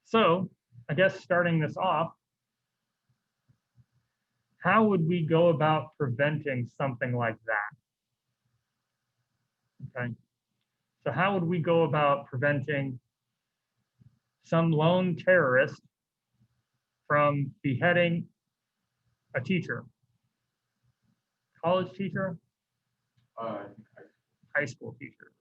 So I guess starting this off, how would we go about preventing something like that? Okay. So how would we go about preventing some lone terrorist from beheading a teacher, college teacher, Uh, high school teacher?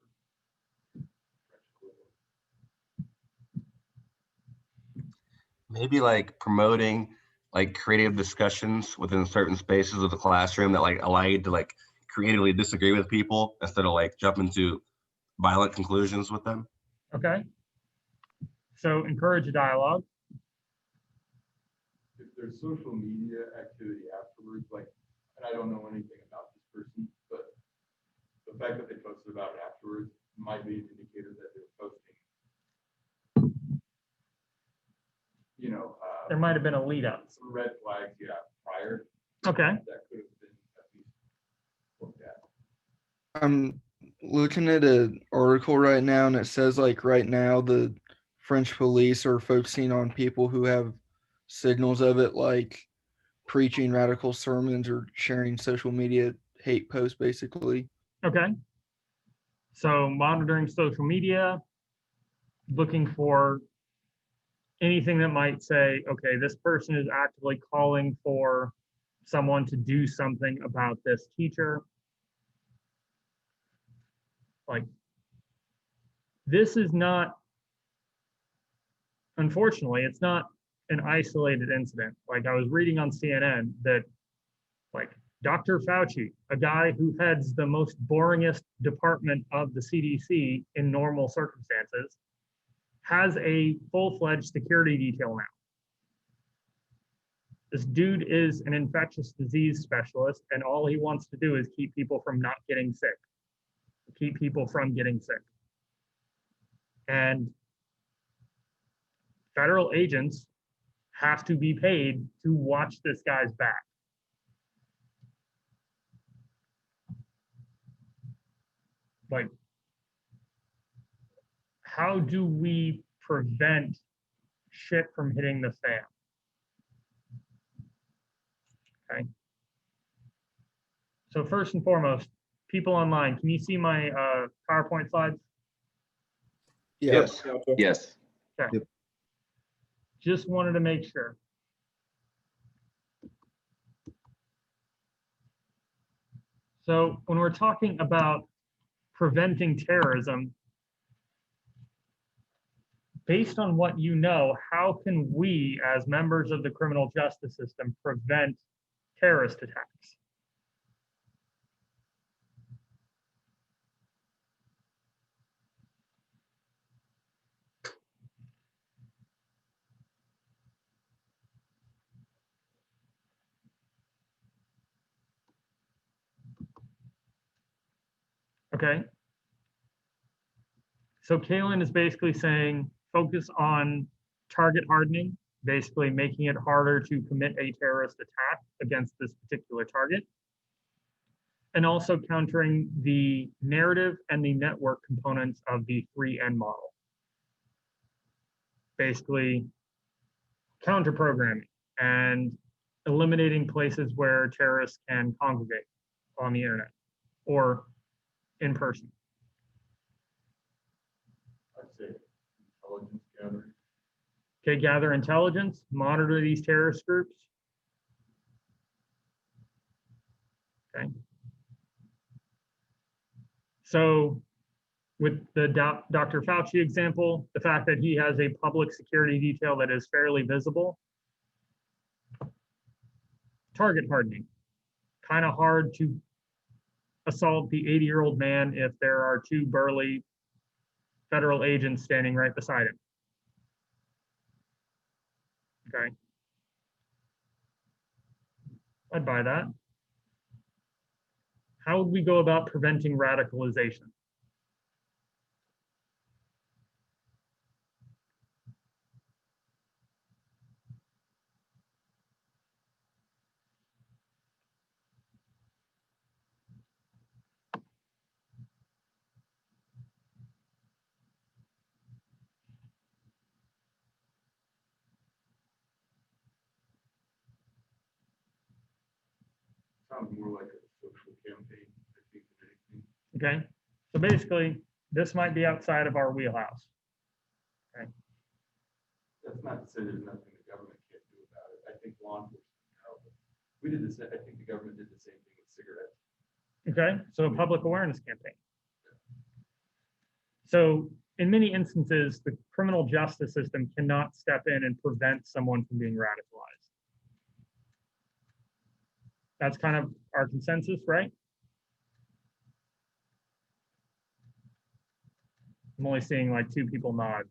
Maybe like promoting like creative discussions within certain spaces of the classroom that like allow you to like creatively disagree with people instead of like jumping to violent conclusions with them. Okay. So encourage a dialogue. if there's social media activity afterwards, like, and I don't know anything about this person, but the fact that they posted about it afterwards might be an indicator that they're posting, There might have been a lead up. some red flags, prior Okay. that could have been at least looked at. I'm looking at an article right now, and it says like right now the French police are focusing on people who have signals of it, like preaching radical sermons or sharing social media hate posts, basically. Okay. So monitoring social media, looking for anything that might say, okay, this person is actively calling for someone to do something about this teacher. Like, this is not, unfortunately, it's not an isolated incident. Like, I was reading on CNN that, like, Dr. Fauci, a guy who heads the most boringest department of the CDC in normal circumstances, has a full-fledged security detail now. This dude is an infectious disease specialist, and all he wants to do is keep people from not getting sick, keep people from getting sick. And federal agents have to be paid to watch this guy's back. Like, how do we prevent shit from hitting the fan? Okay. So first and foremost, people online, can you see my PowerPoint slides? Yes. Yes. Okay. Yep. Just wanted to make sure. So when we're talking about preventing terrorism, based on what you know, how can we as members of the criminal justice system prevent terrorist attacks? Okay. So Kaylin is basically saying focus on target hardening, basically making it harder to commit a terrorist attack against this particular target, and also countering the narrative and the network components of the 3N model. Basically, counter programming and eliminating places where terrorists can congregate on the internet or in person. I'd say intelligence gathering. Okay, gather intelligence, monitor these terrorist groups. Okay. So with the Dr. Fauci example, the fact that he has a public security detail that is fairly visible, target hardening. Kind of hard to assault the 80-year-old man if there are two burly federal agents standing right beside him. Okay. I'd buy that. How would we go about preventing radicalization? sounds more like a social campaign, I think, than anything. Okay, so basically, this might be outside of our wheelhouse. That's not to say there's nothing the government can't do about it. I think law enforcement can help. We did this, I think the government did the same thing with cigarettes. Okay, so a public awareness campaign. So in many instances, the criminal justice system cannot step in and prevent someone from being radicalized. That's kind of our consensus, right? I'm only seeing like 2 people nod.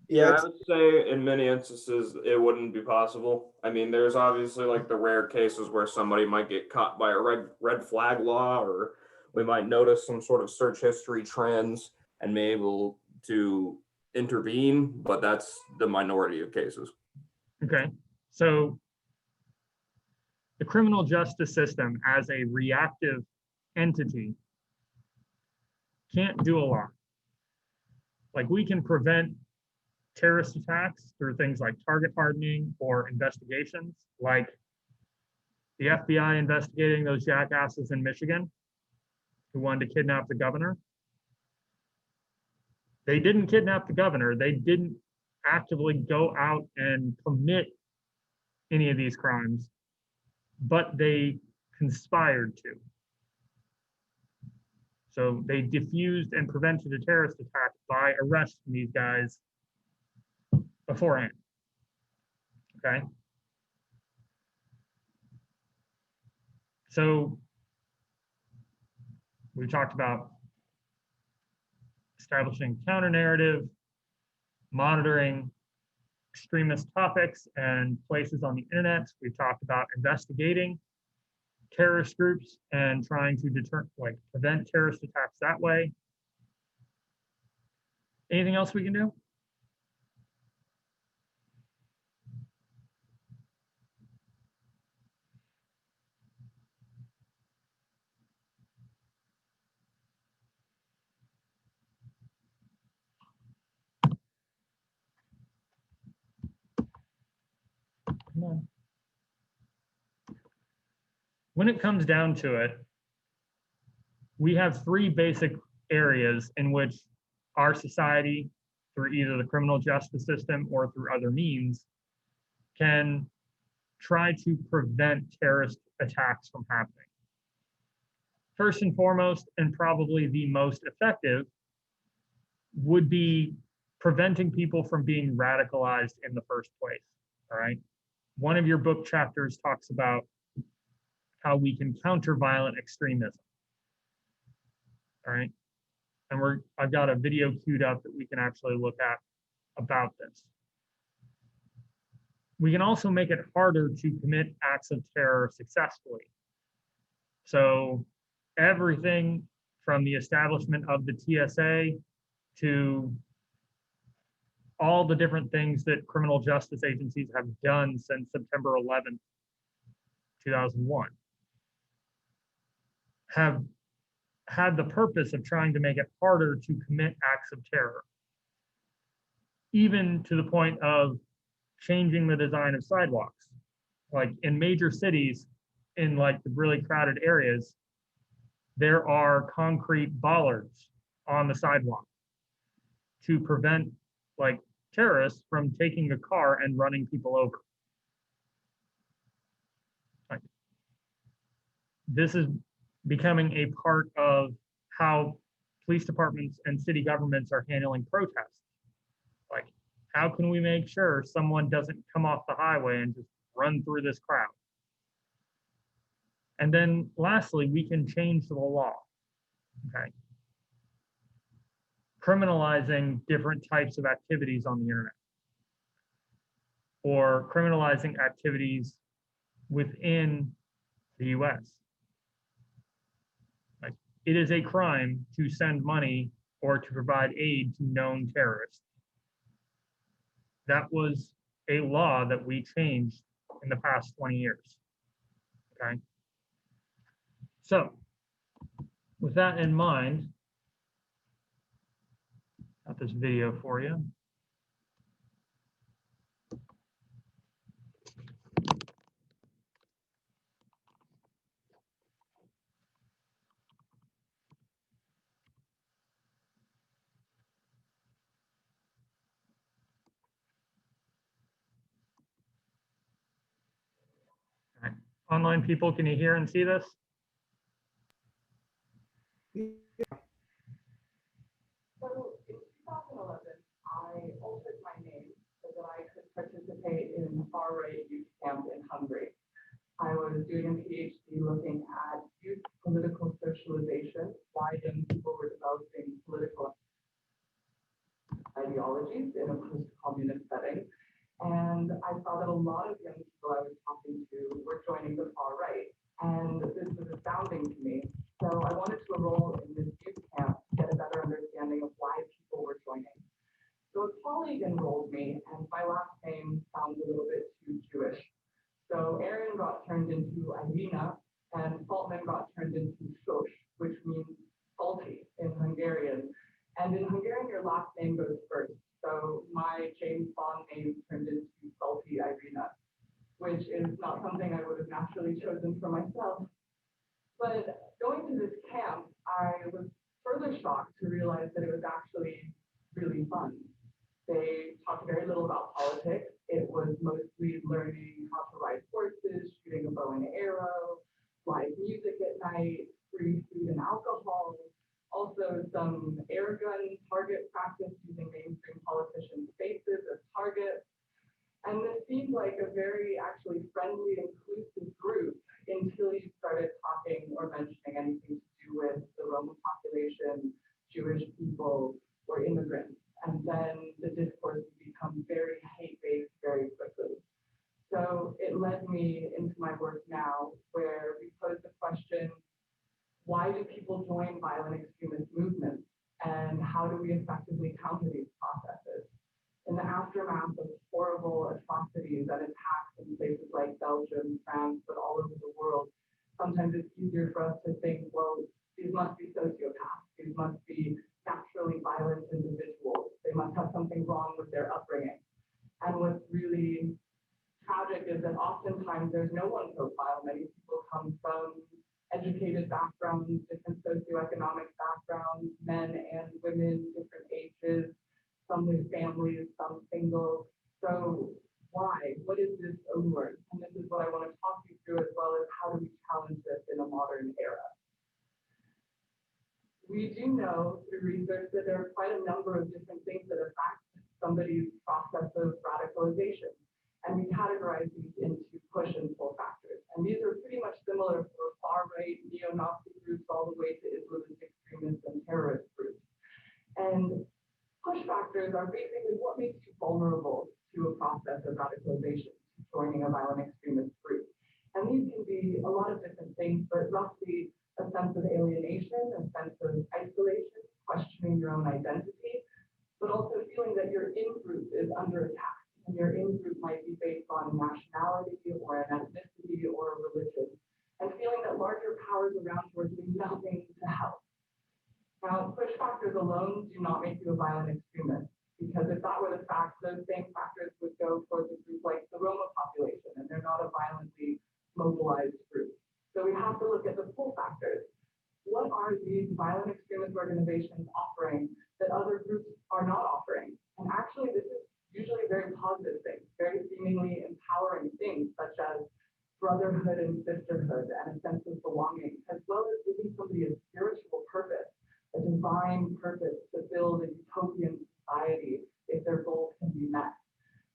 Yeah, I would say in many instances it wouldn't be possible. I mean, there's obviously like the rare cases where somebody might get caught by a red flag law, or we might notice some sort of search history trends and be able to intervene, but that's the minority of cases. Okay, so the criminal justice system as a reactive entity can't do a lot. Like, we can prevent terrorist attacks through things like target hardening or investigations, like the FBI investigating those jackasses in Michigan who wanted to kidnap the governor. They didn't kidnap the governor. They didn't actively go out and commit any of these crimes, but they conspired to. So they diffused and prevented a terrorist attack by arresting these guys beforehand. Okay. So we talked about establishing counter narrative, monitoring extremist topics and places on the internet. We've talked about investigating terrorist groups and trying to prevent terrorist attacks that way. Anything else we can do? Come on. When it comes down to it, we have 3 basic areas in which our society, through either the criminal justice system or through other means, can try to prevent terrorist attacks from happening. First and foremost, and probably the most effective, would be preventing people from being radicalized in the first place. All right. One of your book chapters talks about how we can counter violent extremism. All right. And I've got a video queued up that we can actually look at about this. We can also make it harder to commit acts of terror successfully. So everything from the establishment of the TSA to all the different things that criminal justice agencies have done since September 11th, 2001, have had the purpose of trying to make it harder to commit acts of terror, even to the point of changing the design of sidewalks. Like in major cities, in like the really crowded areas, there are concrete bollards on the sidewalk to prevent like terrorists from taking a car and running people over. Like, this is becoming a part of how police departments and city governments are handling protests. Like, how can we make sure someone doesn't come off the highway and just run through this crowd? And then lastly, we can change the law, okay? Criminalizing different types of activities on the internet, or criminalizing activities within the US. Like, it is a crime to send money or to provide aid to known terrorists. That was a law that we changed in the past 20 years, okay? So, with that in mind, got this video for you. Online people, can you hear and see this? So in 2011, I altered my name so that I could participate in far-right youth camp in Hungary. I was doing a PhD looking at youth political socialization, why young people were developing political ideologies in a post-communist setting. And I saw that a lot of young people I was talking to were joining the far right. And this was astounding to me. So I wanted to enroll in this youth camp to get a better understanding of why people were joining. So a colleague enrolled me, and my last name sounds a little bit too Jewish. So Aaron got turned into Irina, and Saltman got turned into Sos, which means salty in Hungarian. And in Hungarian, your last name goes first. So my James Bond name turned into Salty Irina, which is not something I would have naturally chosen for myself. But going to this camp, I was further shocked to realize that it was actually really fun. They talked very little about politics. It was mostly learning how to ride horses, shooting a bow and arrow, live music at night, free food and alcohol, also some air gun target practice using mainstream politicians' faces as targets. And this seemed like a very actually friendly, inclusive group until you started talking or mentioning anything to do with the Roma population, Jewish people, or immigrants. And then the discourse would become very hate-based very quickly. So it led me into my work now, where we pose the question, why do people join violent extremist movements? And how do we effectively counter these processes? In the aftermath of horrible atrocities and attacks in places like Belgium, France, but all over the world, sometimes it's easier for us to think, well, these must be sociopaths. These must be naturally violent individuals. They must have something wrong with their upbringing. And what's really tragic is that oftentimes there's no one profile. Many people come from educated backgrounds, different socioeconomic backgrounds, men and women, different ages, some with families, some single. So why? What is this allure? And this is what I want to talk you through, as well as how do we challenge this in a modern era. We do know through research that there are quite a number of different things that affect somebody's process of radicalization. And we categorize these into push and pull factors. And these are pretty much similar for far-right neo-Nazi groups all the way to Islamist extremists and terrorist groups. And push factors are basically what makes you vulnerable to a process of radicalization, joining a violent extremist group. And these can be a lot of different things, but roughly a sense of alienation, a sense of isolation, questioning your own identity, but also feeling that your in-group is under attack. And your in-group might be based on nationality or an ethnicity or a religion, and feeling that larger powers around you are doing nothing to help. Now, push factors alone do not make you a violent extremist, because if that were the fact, those same factors would go towards a group like the Roma population, and they're not a violently mobilized group. So we have to look at the pull factors. What are these violent extremist organizations offering that other groups are not offering? And actually, this is usually very positive things, very seemingly empowering things, such as brotherhood and sisterhood and a sense of belonging, as well as giving somebody a spiritual purpose, a divine purpose to build a utopian society if their goals can be met.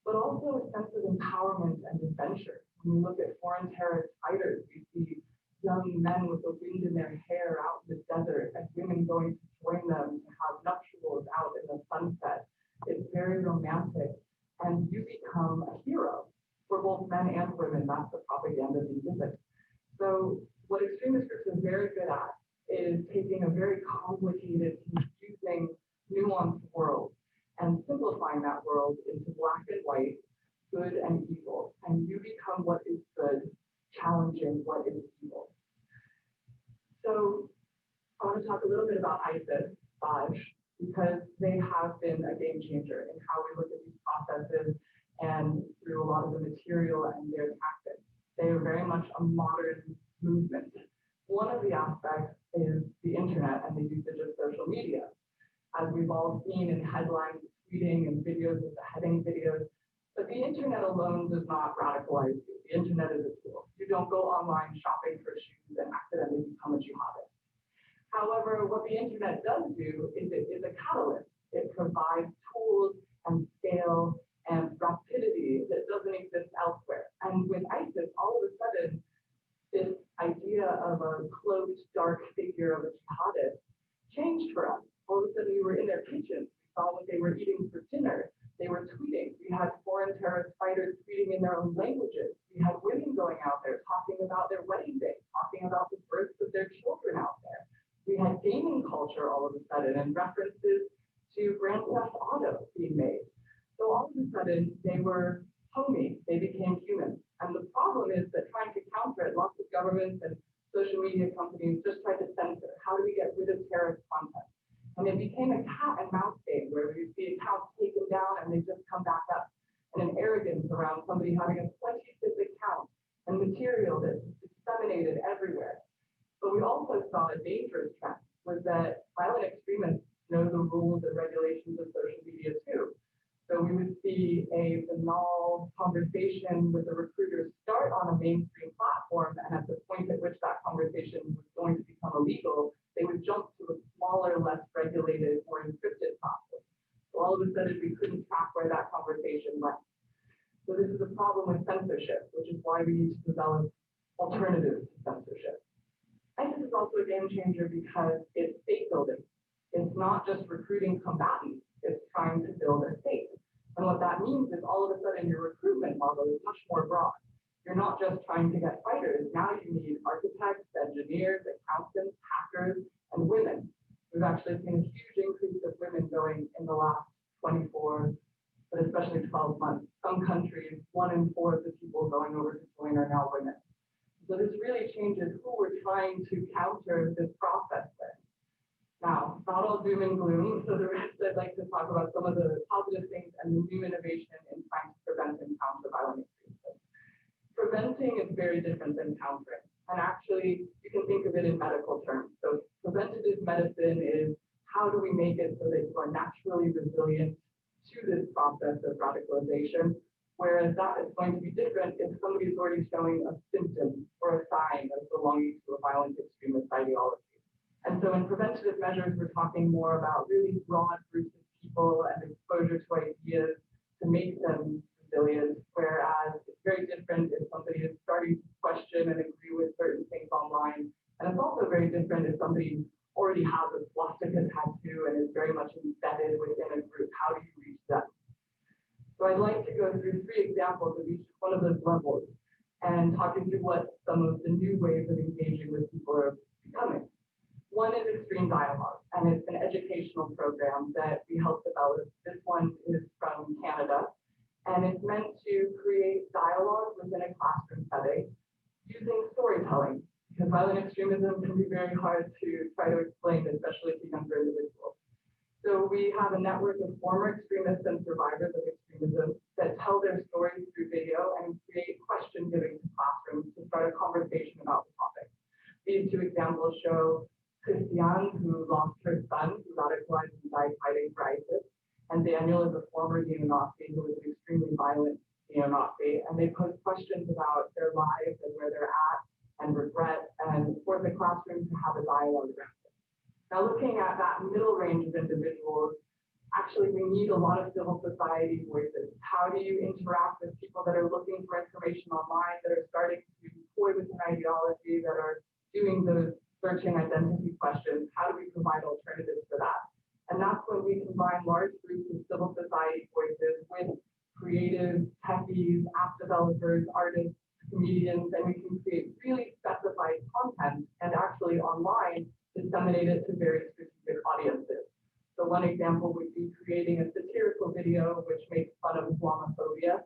But also a sense of empowerment and adventure. When we look at foreign terrorist fighters, we see young men with the wind in their hair out in the desert and women going to join them to have nuptials out in the sunset. It's very romantic, and you become a hero for both men and women. That's the propaganda we visit. So what extremist groups are very good at is taking a very complicated, confusing, nuanced world and simplifying that world into black and white, good and evil. And you become what is good, challenging what is evil. So I want to talk a little bit about ISIS, Daesh, because they have been a game changer in how we look at these processes and through a lot of the material and their tactics. They are very much a modern movement. One of the aspects is the internet and the usage of social media. As we've all seen in headlines, tweeting, and videos with the heading videos, But the internet alone does not radicalize you. The internet is a tool. You don't go online shopping for shoes and accidentally become a jihadist. However, what the internet does do is it is a catalyst. It provides tools and scale and rapidity that doesn't exist elsewhere. And with ISIS, all of a sudden, this idea of a cloaked, dark figure of a jihadist changed for us. All of a sudden, we were in their kitchens. We saw what they were eating for dinner. They were tweeting. We had foreign terrorist fighters tweeting in their own languages. We had women going out there talking about their wedding day, talking about the births of their children out there. We had gaming culture all of a sudden and references to Grand Theft Auto being made. So all of a sudden, they were homies. They became human. And the problem is that trying to counter it, lots of governments and social media companies just tried to censor. How do we get rid of terrorist content? And it became a cat and mouse game where we see accounts taken down and they just come back up. And an arrogance around somebody having a spreadsheet account and material that's disseminated everywhere. But we also saw a dangerous trend was that violent extremists know the rules and regulations of social media too. So we would see a banal conversation with a recruiter start on a mainstream platform, and at the point at which that conversation was going to become illegal, they would jump to a smaller, less regulated, more encrypted platform. So all of a sudden, we couldn't track where that conversation went. So this is a problem with censorship, which is why we need to develop alternatives to censorship. ISIS is also a game changer because it's state building. It's not just recruiting combatants, it's trying to build a state. And what that means is all of a sudden your recruitment model is much more broad. You're not just trying to get fighters, now you need architects, engineers, accountants, hackers, and women. We've actually seen a huge increase of women going in the last 24, but especially 12 months. Some countries, 1 in 4 of the people going over to join are now women. So this really changes who we're trying to counter this process with. Now, not all doom and gloom, so the rest I'd like to talk about some of the positive things and the new innovation in trying to prevent and counter violent extremism. Preventing is very different than countering. And actually, you can think of it in medical terms. So preventative medicine is how do we make it so that you are naturally resilient to this process of radicalization, whereas that is going to be different if somebody is already showing a symptom or a sign of belonging to a violent extremist ideology. And so in preventative measures, we're talking more about really broad groups of people and exposure to ideas to make them resilient, whereas it's very different if somebody is starting to question and agree with certain things online. And it's also very different if somebody already has a swastika tattoo and is very much embedded within a group. How do you reach them? So I'd like to go through 3 examples of each one of those levels and talk you through what some of the new ways of engaging with people are becoming. One is Extreme Dialogue, and it's an educational program that we help develop. This one is from Canada, and it's meant to create dialogue within a classroom setting using storytelling, because violent extremism can be very hard to try to explain, especially to younger individuals. So we have a network of former extremists and survivors of extremism that tell their stories through video and create question giving to classrooms to start a conversation about the topic. These 2 examples show Christiane, who lost her son, who radicalized and died fighting for ISIS, and Daniel is a former neo-Nazi who was an extremely violent neo-Nazi, and they pose questions about their lives and where they're at and regret, and for the classroom to have a dialogue around it. Now, looking at that middle range of individuals, actually we need a lot of civil society voices. How do you interact with people that are looking for information online, that are starting to toy with an ideology, that are doing those searching identity questions? How do we provide alternatives for that? And that's when we combine large groups of civil society voices with creative techies, app developers, artists, comedians, and we can create really specified content and actually online disseminate it to very specific audiences. So one example would be creating a satirical video which makes fun of Islamophobia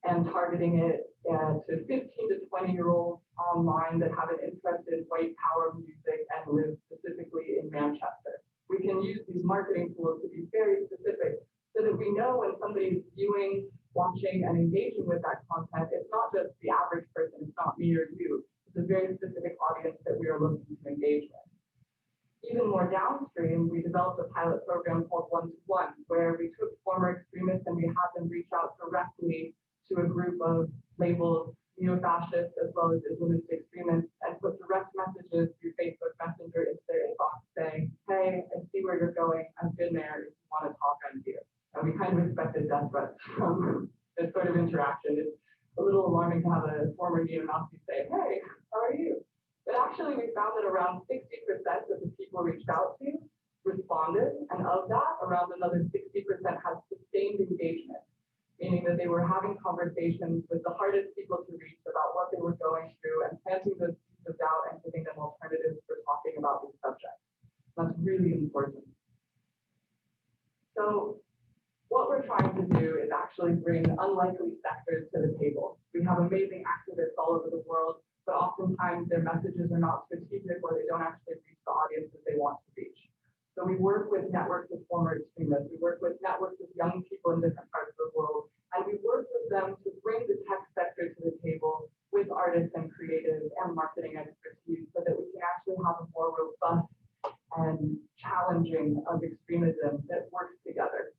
and targeting it to 15 to 20-year-olds online that have an interest in white power music and live specifically in Manchester. We can use these marketing tools to be very specific so that we know when somebody's viewing, watching, and engaging with that content, it's not just the average person, it's not me or you, it's a very specific audience that we are looking to engage with. Even more downstream, we developed a pilot program called One-to-One, where we took former extremists and we had them reach out directly to a group of labeled neo-fascists as well as Islamist extremists and put direct messages through Facebook Messenger into their inbox saying, hey, I see where you're going. I've been there. If you want to talk, I'm here. And we kind of expected death threats from this sort of interaction. It's a little alarming to have a former neo-Nazi say, hey, how are you? But actually, we found that around 60% of the people reached out to responded, and of that, around another 60% had sustained engagement, meaning that they were having conversations with the hardest people to reach about what they were going through and planting those seeds of doubt and giving them alternatives for talking about these subjects. That's really important. So what we're trying to do is actually bring unlikely sectors to the table. We have amazing activists all over the world, but oftentimes their messages are not strategic or they don't actually reach the audiences they want to reach. So we work with networks of former extremists, we work with networks of young people in different parts of the world, and we work with them to bring the tech sector to the table with artists and creatives and marketing expertise so that we can actually have a more robust and challenging of extremism that works together.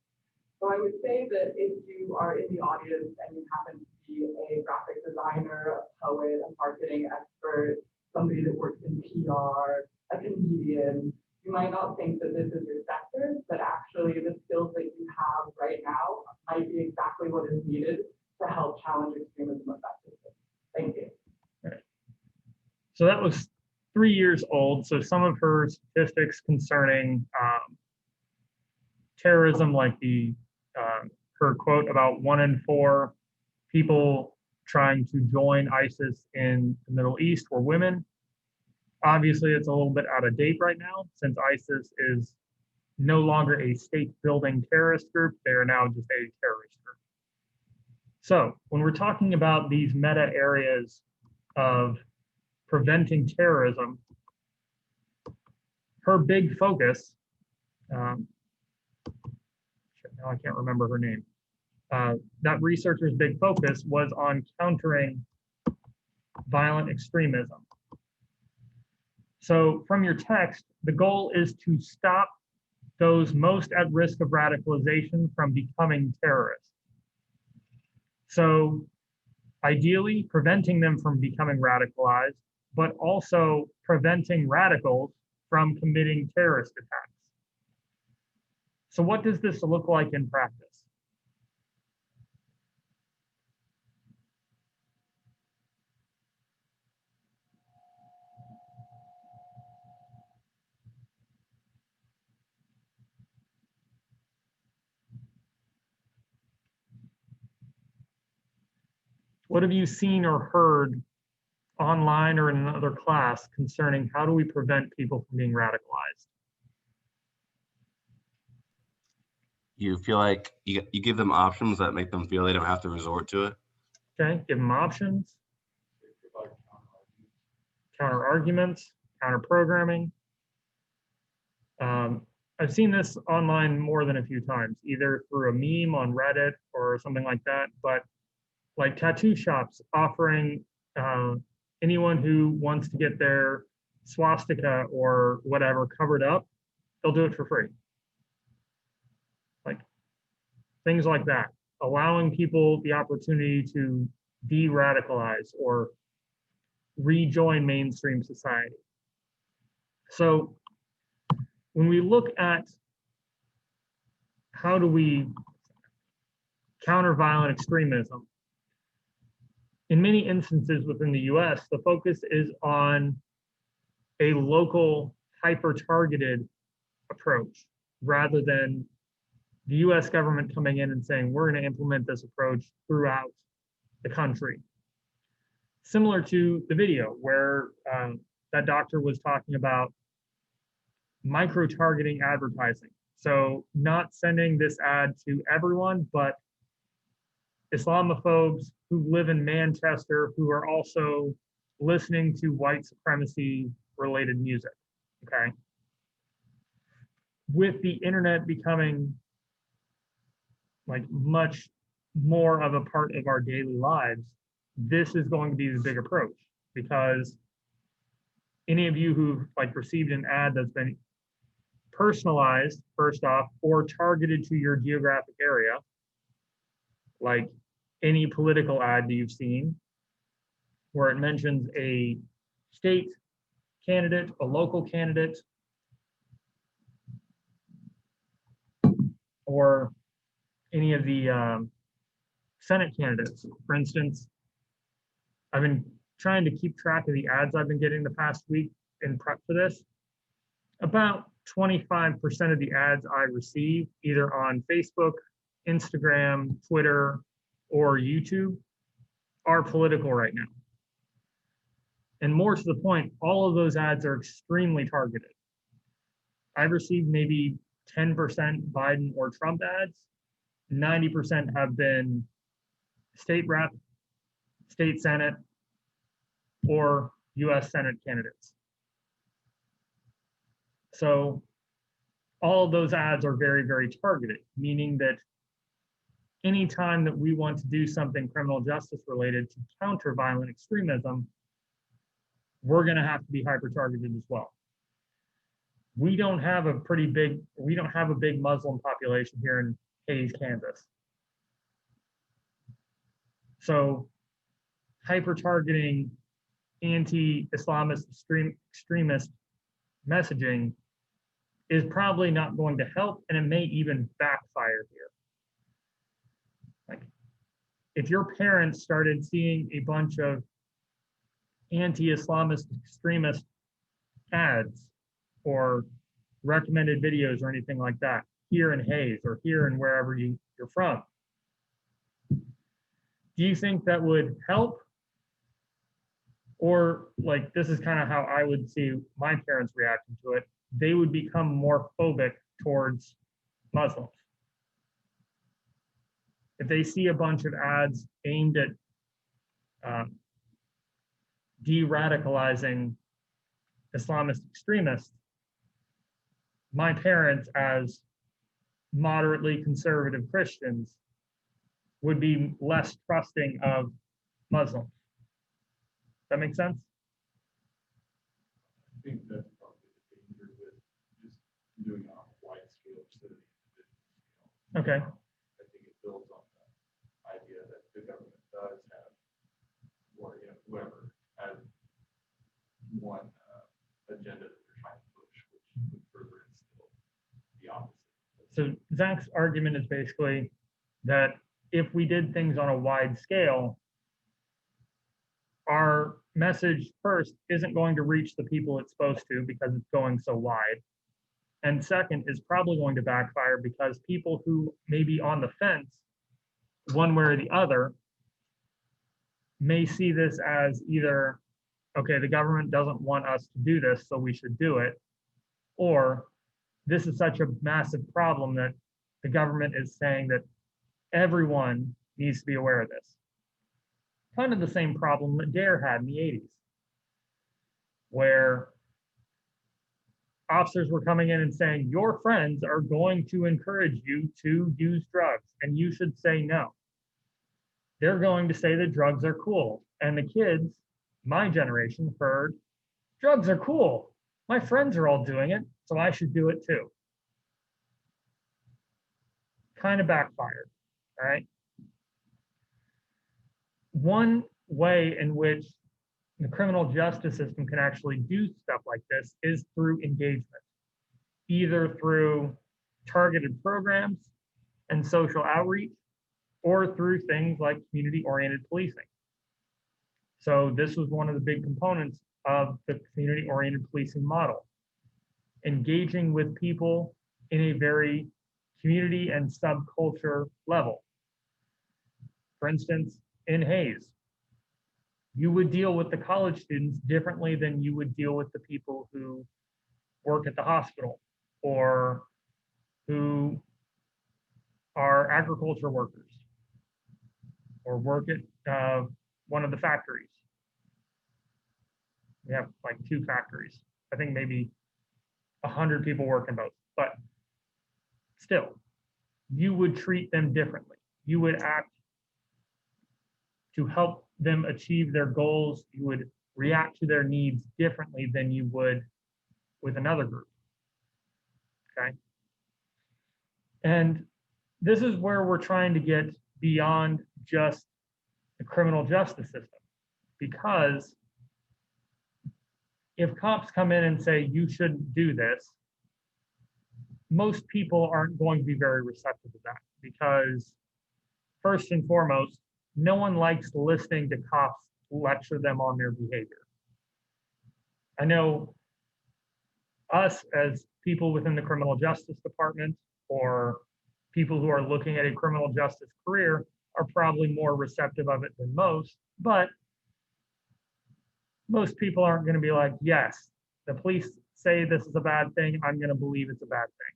So I would say that if you are in the audience and you happen to be a graphic designer, a poet, a marketing expert, somebody that works in PR, a comedian, you might not think that this is your sector, but actually the skills that you have right now might be exactly what is needed to help challenge extremism effectively. Thank you. Right. So that was 3 years old. So some of her statistics concerning terrorism, like the her quote about 1 in 4 people trying to join ISIS in the Middle East were women. Obviously, it's a little bit out of date right now since ISIS is no longer a state-building terrorist group. They are now just a terrorist group. So when we're talking about these meta areas of preventing terrorism, her big focus, now I can't remember her name, that researcher's big focus was on countering violent extremism. So from your text, the goal is to stop those most at risk of radicalization from becoming terrorists. So ideally preventing them from becoming radicalized, but also preventing radicals from committing terrorist attacks. So what does this look like in practice? What have you seen or heard online or in another class concerning how do we prevent people from being radicalized? You feel like you give them options that make them feel they don't have to resort to it. Okay, give them options, counter arguments, counter programming. I've seen this online more than a few times, either through a meme on Reddit or something like that, but like tattoo shops offering anyone who wants to get their swastika or whatever covered up, they'll do it for free. Like things like that, allowing people the opportunity to de-radicalize or rejoin mainstream society. So when we look at how do we counter violent extremism, in many instances within the US, the focus is on a local hyper-targeted approach rather than the US government coming in and saying, we're going to implement this approach throughout the country. Similar to the video where that doctor was talking about micro-targeting advertising. So not sending this ad to everyone, but Islamophobes who live in Manchester who are also listening to white supremacy related music, okay? With the internet becoming like much more of a part of our daily lives, this is going to be the big approach, because any of you who've like received an ad that's been personalized, first off, or targeted to your geographic area, like any political ad that you've seen, where it mentions a state candidate, a local candidate, or any of the Senate candidates. For instance, I've been trying to keep track of the ads I've been getting the past week in prep for this. About 25% of the ads I receive, either on Facebook, Instagram, Twitter, or YouTube, are political right now. And more to the point, all of those ads are extremely targeted. I've received maybe 10% Biden or Trump ads. 90% have been state rep, state Senate, or US Senate candidates. So all of those ads are very, very targeted, meaning that anytime that we want to do something criminal justice related to counter violent extremism, we're going to have to be hyper targeted as well. We don't have a big Muslim population here in Hays, Kansas. So hyper targeting anti-Islamist extremist messaging is probably not going to help, and it may even backfire here. Like, if your parents started seeing a bunch of anti-Islamist extremist ads or recommended videos or anything like that here in Hays or here and wherever you're from, do you think that would help? Or, like, this is kind of how I would see my parents reacting to it. They would become more phobic towards Muslims. If they see a bunch of ads aimed at de-radicalizing Islamist extremists, my parents, as moderately conservative Christians, would be less trusting of Muslims. That make sense? I think that's probably the danger with just doing it on a wide scale instead of individual scale. Okay. I think it builds on the idea that the government does have, or whoever has one agenda that they're trying to push, which would further instill the opposite. So Zach's argument is basically that if we did things on a wide scale, our message first isn't going to reach the people it's supposed to because it's going so wide. And second is probably going to backfire because people who may be on the fence one way or the other may see this as either, okay, the government doesn't want us to do this, so we should do it, or this is such a massive problem that the government is saying that everyone needs to be aware of this. Kind of the same problem that DARE had in the 80s, where officers were coming in and saying, your friends are going to encourage you to use drugs, and you should say no. They're going to say that drugs are cool. And the kids, my generation, heard, drugs are cool. My friends are all doing it, so I should do it too. Kind of backfired, all right? One way in which the criminal justice system can actually do stuff like this is through engagement, either through targeted programs and social outreach, or through things like community-oriented policing. So this was one of the big components of the community-oriented policing model, engaging with people in a very community and subculture level. For instance, in Hays, you would deal with the college students differently than you would deal with the people who work at the hospital or who are agriculture workers or work at one of the factories. We have like 2 factories. I think maybe 100 people work in both, but still, you would treat them differently. You would act to help them achieve their goals. You would react to their needs differently than you would with another group, okay? And this is where we're trying to get beyond just the criminal justice system. Because if cops come in and say, you shouldn't do this, most people aren't going to be very receptive to that, because first and foremost, no one likes listening to cops lecture them on their behavior. I know us as people within the criminal justice department or people who are looking at a criminal justice career are probably more receptive of it than most, but most people aren't going to be like, yes, the police say this is a bad thing, I'm going to believe it's a bad thing.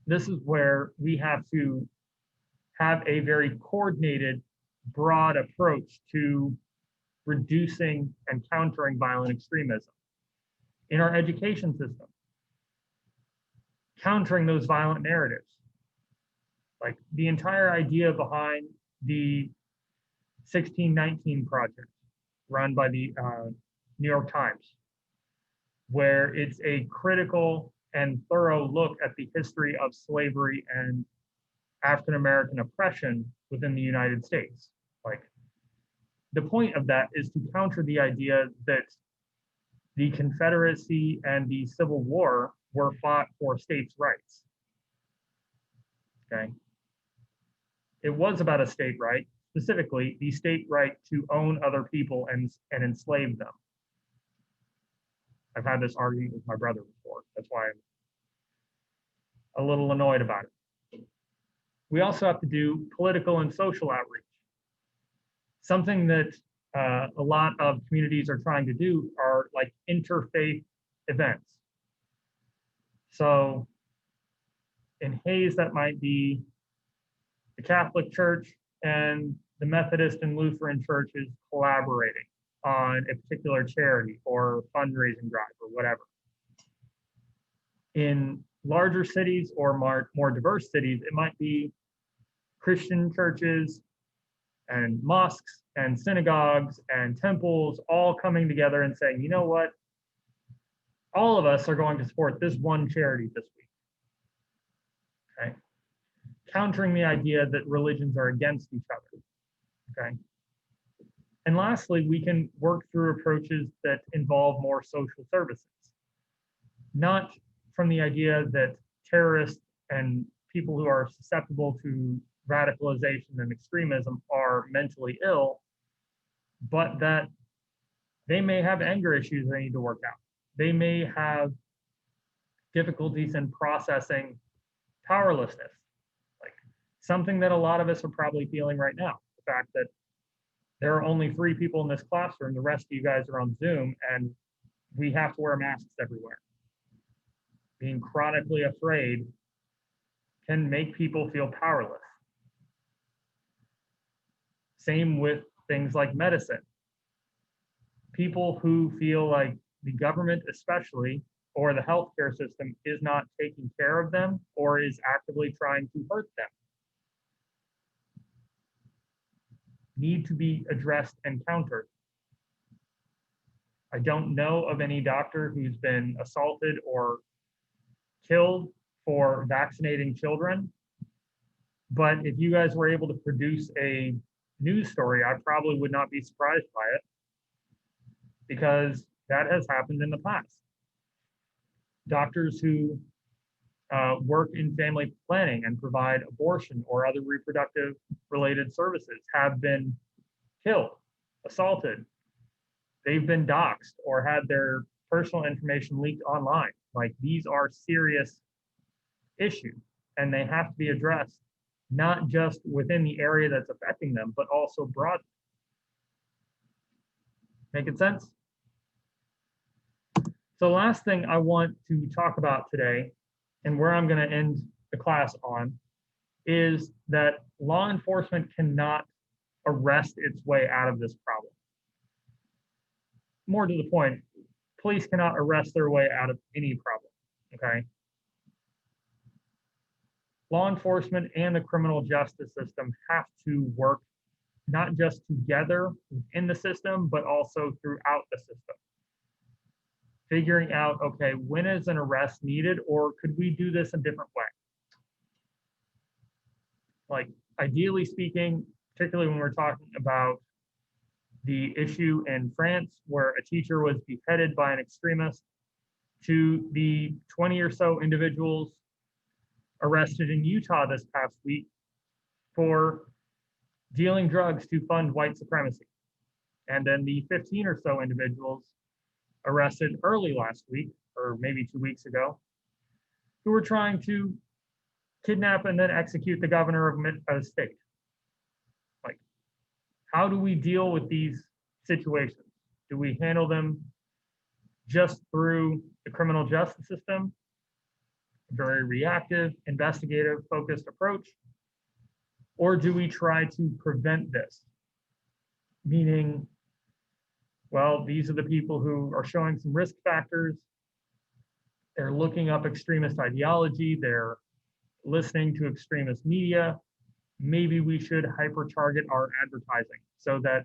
This is where we have to have a very coordinated, broad approach to reducing and countering violent extremism in our education system, countering those violent narratives. Like the entire idea behind the 1619 Project run by the New York Times, where it's a critical and thorough look at the history of slavery and African-American oppression within the United States. Like, the point of that is to counter the idea that the Confederacy and the Civil War were fought for states' rights. Okay. It was about a state right, specifically the state right to own other people and enslave them. I've had this argument with my brother before. That's why I'm a little annoyed about it. We also have to do political and social outreach. Something that a lot of communities are trying to do are like interfaith events. So in Hayes, that might be the Catholic Church and the Methodist and Lutheran churches collaborating on a particular charity or fundraising drive or whatever. In larger cities or more diverse cities, it might be Christian churches and mosques and synagogues and temples all coming together and saying, you know what? All of us are going to support this one charity this week. Okay. Countering the idea that religions are against each other. Okay. And lastly, we can work through approaches that involve more social services, not from the idea that terrorists and people who are susceptible to radicalization and extremism are mentally ill, but that they may have anger issues they need to work out. They may have difficulties in processing powerlessness, like something that a lot of us are probably feeling right now. The fact that there are only 3 people in this classroom, the rest of you guys are on Zoom, and we have to wear masks everywhere. Being chronically afraid can make people feel powerless. Same with things like medicine. People who feel like the government especially, or the healthcare system is not taking care of them or is actively trying to hurt them, need to be addressed and countered. I don't know of any doctor who's been assaulted or killed for vaccinating children, but if you guys were able to produce a news story, I probably would not be surprised by it, because that has happened in the past. Doctors who work in family planning and provide abortion or other reproductive related services have been killed, assaulted. They've been doxxed or had their personal information leaked online. Like, these are serious issues, and they have to be addressed, not just within the area that's affecting them, but also broadly. Making sense? So last thing I want to talk about today, and where I'm going to end the class on, is that law enforcement cannot arrest its way out of this problem. More to the point, police cannot arrest their way out of any problem, okay? Law enforcement and the criminal justice system have to work not just together in the system, but also throughout the system. Figuring out, okay, when is an arrest needed, or could we do this a different way? like ideally speaking, particularly when we're talking about the issue in France where a teacher was beheaded by an extremist, to the 20 or so individuals arrested in Utah this past week for dealing drugs to fund white supremacy. And then the 15 or so individuals arrested early last week, or maybe 2 weeks ago, who were trying to kidnap and then execute the governor of a state. Like, how do we deal with these situations? Do we handle them just through the criminal justice system, a very reactive, investigative, focused approach? Or do we try to prevent this? Meaning, well, these are the people who are showing some risk factors. They're looking up extremist ideology. They're listening to extremist media. Maybe we should hyper target our advertising so that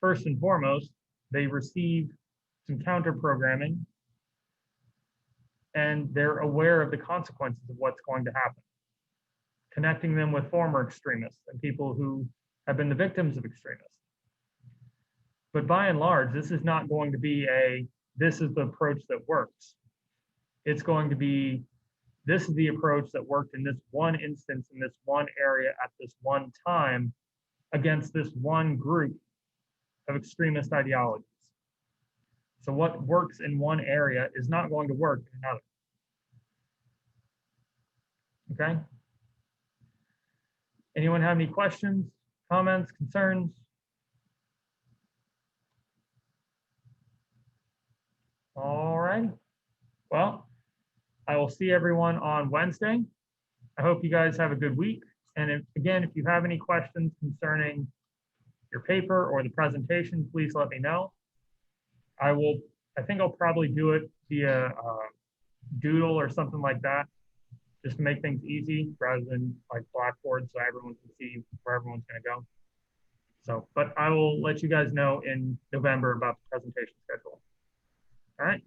first and foremost, they receive some counter programming and they're aware of the consequences of what's going to happen. Connecting them with former extremists and people who have been the victims of extremists. But by and large, this is not going to be this is the approach that works. It's going to be, this is the approach that worked in this one instance, in this one area, at this one time, against this one group of extremist ideologies. So what works in one area is not going to work in another. Okay? Anyone have any questions, comments, concerns? All right. Well, I will see everyone on Wednesday. I hope you guys have a good week. And if you have any questions concerning your paper or the presentation, please let me know. I think I'll probably do it via Doodle or something like that, just to make things easy rather than like Blackboard so everyone can see where everyone's going to go. So, but I will let you guys know in November about the presentation schedule. All right.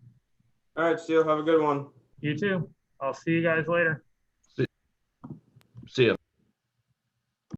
All right, Steele, have a good one. You too. I'll see you guys later.